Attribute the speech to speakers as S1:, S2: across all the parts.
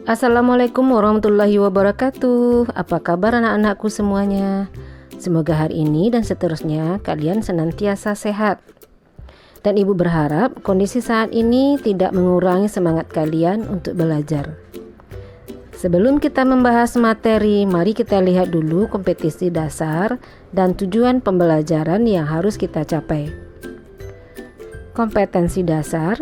S1: Assalamualaikum warahmatullahi wabarakatuh. Apa kabar anak-anakku semuanya? Semoga hari ini dan seterusnya kalian senantiasa sehat. Dan ibu berharap kondisi saat ini tidak mengurangi semangat kalian untuk belajar. Sebelum kita membahas materi, mari kita lihat dulu kompetisi dasar dan tujuan pembelajaran yang harus kita capai. Kompetensi dasar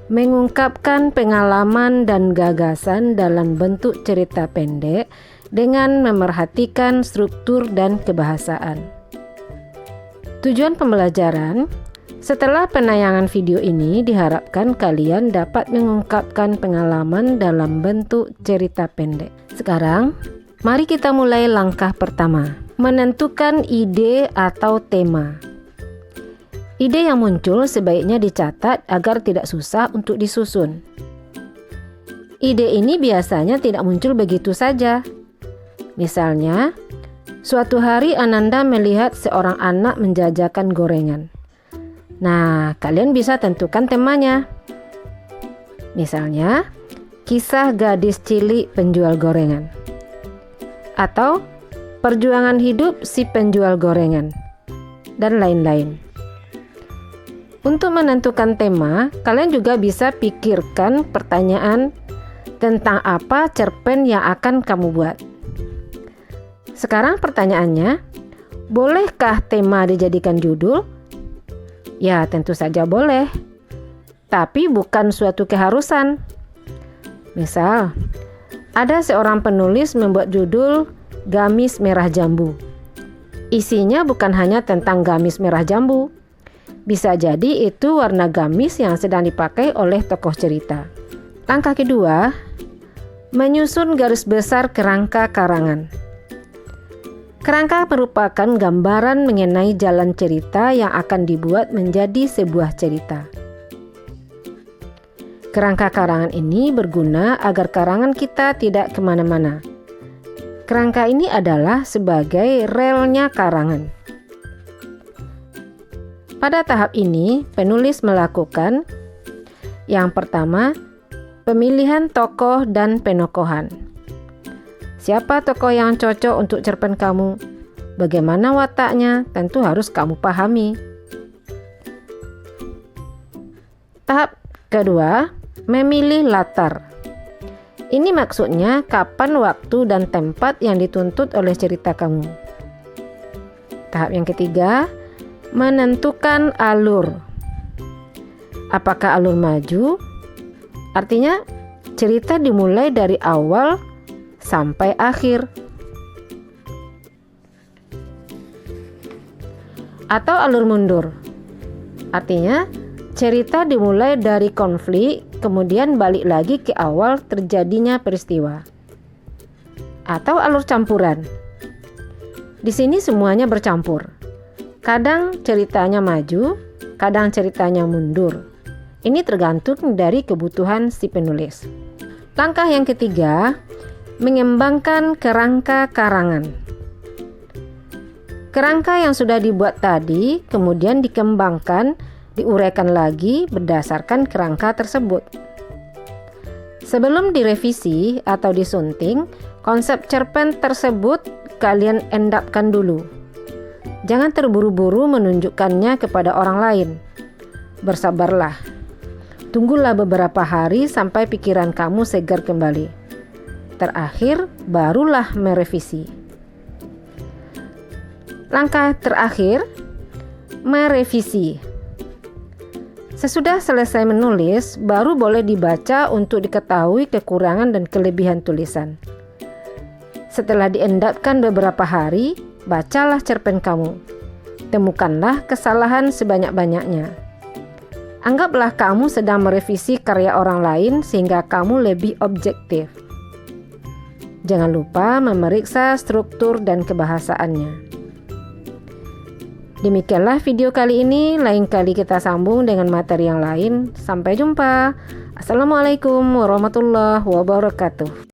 S1: mengungkapkan pengalaman dan gagasan dalam bentuk cerita pendek dengan memerhatikan struktur dan kebahasaan. Tujuan pembelajaran, setelah penayangan video ini diharapkan kalian dapat mengungkapkan pengalaman dalam bentuk cerita pendek. Sekarang, mari kita mulai langkah pertama, menentukan ide atau tema. Ide yang muncul sebaiknya dicatat agar tidak susah untuk disusun. Ide ini biasanya tidak muncul begitu saja. Misalnya, suatu hari Ananda melihat seorang anak menjajakan gorengan. Nah, kalian bisa tentukan temanya. Misalnya, kisah gadis cilik penjual gorengan. Atau, perjuangan hidup si penjual gorengan. Dan lain-lain. Untuk menentukan tema, kalian juga bisa pikirkan pertanyaan tentang apa cerpen yang akan kamu buat. Sekarang pertanyaannya, bolehkah tema dijadikan judul? Ya, tentu saja boleh. Tapi bukan suatu keharusan. Misal, ada seorang penulis membuat judul Gamis Merah Jambu. Isinya bukan hanya tentang gamis merah jambu. Bisa jadi itu warna gamis yang sedang dipakai oleh tokoh cerita. Langkah kedua, menyusun garis besar kerangka karangan. Kerangka merupakan gambaran mengenai jalan cerita yang akan dibuat menjadi sebuah cerita. Kerangka karangan ini berguna agar karangan kita tidak kemana-mana. Kerangka ini adalah sebagai relnya karangan. Pada tahap ini, penulis melakukan yang pertama, pemilihan tokoh dan penokohan. Siapa tokoh yang cocok untuk cerpen kamu? Bagaimana wataknya? Tentu harus kamu pahami. Tahap kedua, memilih latar. Ini maksudnya kapan waktu dan tempat yang dituntut oleh cerita kamu. Tahap yang ketiga, menentukan alur. Apakah alur maju? Artinya cerita dimulai dari awal sampai akhir. Atau alur mundur. Artinya cerita dimulai dari konflik, kemudian balik lagi ke awal terjadinya peristiwa. Atau alur campuran. Di sini semuanya bercampur. Kadang ceritanya maju, kadang ceritanya mundur. Ini tergantung dari kebutuhan si penulis. Langkah yang ketiga, mengembangkan kerangka karangan. Kerangka yang sudah dibuat tadi kemudian dikembangkan, diuraikan lagi berdasarkan kerangka tersebut. Sebelum direvisi atau disunting, konsep cerpen tersebut kalian endapkan dulu. Jangan terburu-buru menunjukkannya kepada orang lain. Bersabarlah. Tunggulah beberapa hari sampai pikiran kamu segar kembali. Terakhir, barulah merevisi. Langkah terakhir, merevisi. Sesudah selesai menulis, baru boleh dibaca untuk diketahui kekurangan dan kelebihan tulisan. Setelah diendapkan beberapa hari, bacalah cerpen kamu. Temukanlah kesalahan sebanyak-banyaknya. Anggaplah kamu sedang merevisi karya orang lain sehingga kamu lebih objektif. Jangan lupa memeriksa struktur dan kebahasaannya. Demikianlah video kali ini. Lain kali kita sambung dengan materi yang lain. Sampai jumpa. Assalamualaikum warahmatullahi wabarakatuh.